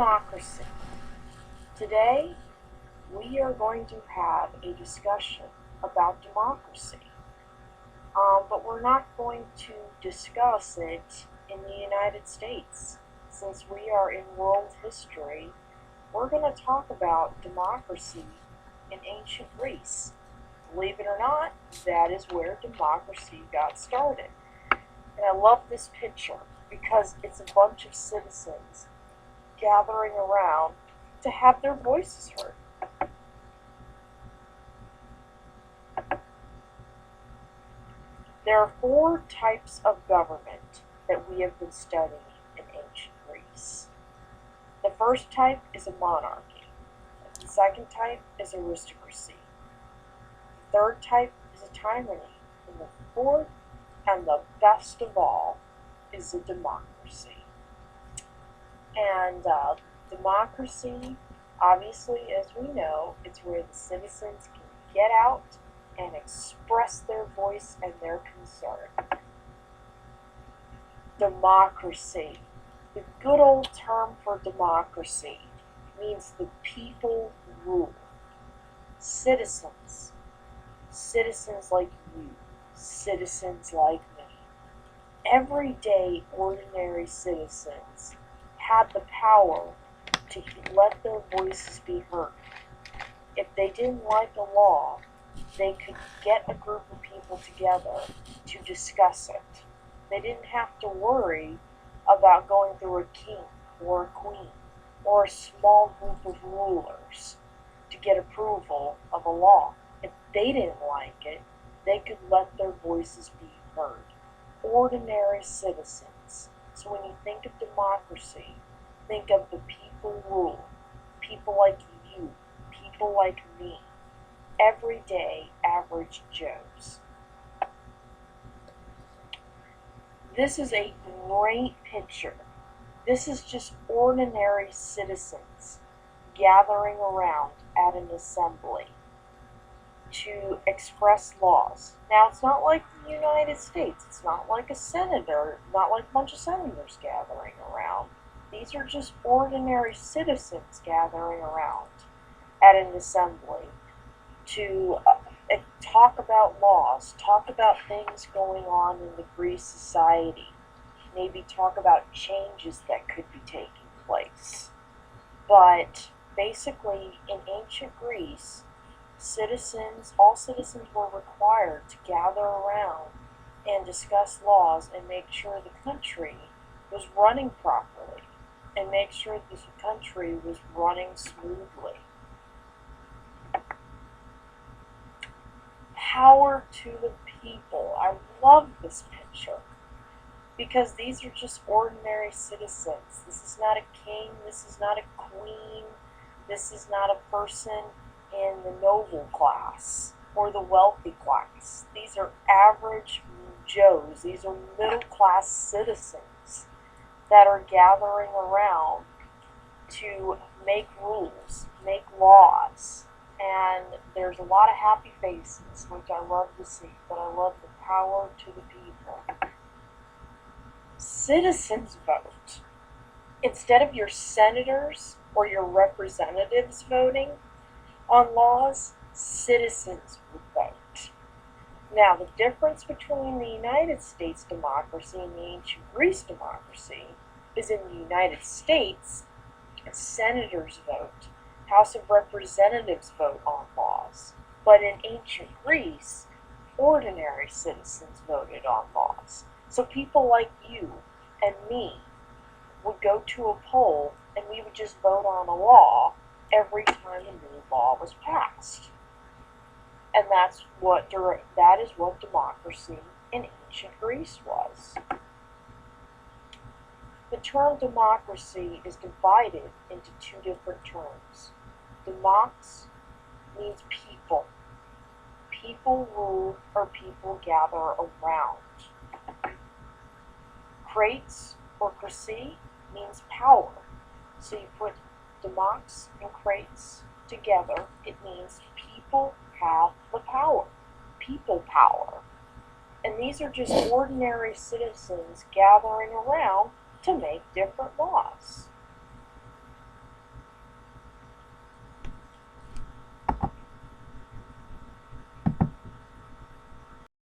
Democracy. Today, we are going to have a discussion about democracy. But we're not going to discuss it in the United States. Since we are in world history, we're going to talk about democracy in ancient Greece. Believe it or not, that is where democracy got started. And I love this picture because it's a bunch of citizens gathering around to have their voices heard. There are four types of government that we have been studying in ancient Greece. The first type is a monarchy. The second type is aristocracy. The third type is a tyranny. And the fourth, and the best of all, is a democracy. And democracy, obviously, as we know, it's where the citizens can get out and express their voice and their concern. Democracy. The good old term for democracy means the people rule. Citizens. Citizens like you. Citizens like me. Everyday ordinary citizens had the power to let their voices be heard. If they didn't like a law, they could get a group of people together to discuss it. They didn't have to worry about going through a king or a queen or a small group of rulers to get approval of a law. If they didn't like it, they could let their voices be heard. Ordinary citizens. So when you think of democracy, think of the people rule. People like you, people like me. Everyday average Joes. This is a great picture. This is just ordinary citizens gathering around at an assembly to express laws. Now, it's not like the United States. It's not like not like a bunch of senators gathering around. These are just ordinary citizens gathering around at an assembly to talk about laws, talk about things going on in the Greek society, maybe talk about changes that could be taking place. But basically, in ancient Greece, all citizens were required to gather around and discuss laws and make sure the country was running properly and make sure the country was running smoothly. Power to the people. I love this picture because these are just ordinary citizens. This is not a king, this is not a queen, this is not a person in the noble class or the wealthy class. These are average Joes. These are middle class citizens that are gathering around to make rules, make laws. And there's a lot of happy faces, which I love to see, but I love the power to the people. Citizens vote. Instead of your senators or your representatives voting on laws, citizens would vote. Now, the difference between the United States democracy and the ancient Greece democracy is in the United States, senators vote. House of Representatives vote on laws. But in ancient Greece, ordinary citizens voted on laws. So people like you and me would go to a poll and we would just vote on a law every time a new law was passed. And that is what democracy in ancient Greece was. The term democracy is divided into two different terms. Demox means people. People rule or people gather around. Krates or krasi means power. So you put demox and krates together, it means people have the power. People power. And these are just ordinary citizens gathering around to make different laws.